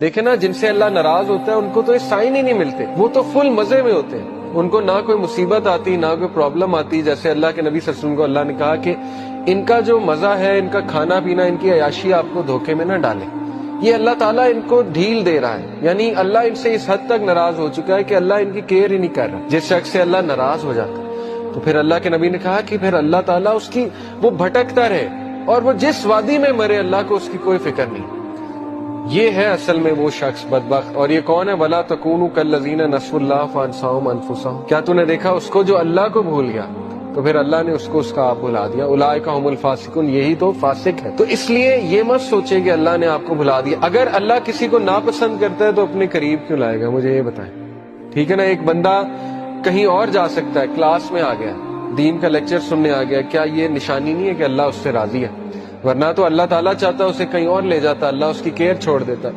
देखे ना, जिनसे अल्लाह नाराज होता है उनको तो ये साइन ही नहीं मिलते, वो तो फुल मजे में होते हैं, उनको ना कोई मुसीबत आती ना कोई प्रॉब्लम आती। जैसे अल्लाह के नबी सल्लल्लाहु अलैहि वसल्लम को अल्लाह ने कहा कि इनका जो मजा है, इनका खाना पीना, इनकी अयाशी आपको धोखे में ना डाले। ये अल्लाह ताला इनको ढील दे रहा है, यानी अल्लाह इनसे इस हद तक नाराज हो चुका है कि अल्लाह इनकी केयर ही नहीं कर रहा। जिस शख्स से अल्लाह नाराज हो जाता है तो फिर अल्लाह के नबी ने कहा कि फिर अल्लाह ताला उसकी वो भटकता रहे और वो जिस वादी में मरे अल्लाह को उसकी कोई फिक्र नहीं। ये है असल में वो शख्स बदबख्त। और ये कौन है? वला तकूनु कल्लज़ीना नसुल्लाह फअनसाहुम अनफुसहुम। क्या तूने देखा उसको जो अल्लाह को भूल गया तो फिर अल्लाह ने उसको उसका आप भुला दिया। उलाइका हुमुल फासिकुन, यही तो फासिक है। तो इसलिए ये मत सोचे कि अल्लाह ने आपको भुला दिया। अगर अल्लाह किसी को नापसंद करता है तो अपने करीब क्यों लाएगा, मुझे ये बताएं। ठीक है ना, एक बंदा कहीं और जा सकता है, क्लास में आ गया, दीन का लेक्चर सुनने आ गया, क्या ये निशानी नहीं है कि अल्लाह उससे राजी है? वरना तो अल्लाह ताला चाहता उसे कहीं और ले जाता, अल्लाह उसकी केयर छोड़ देता।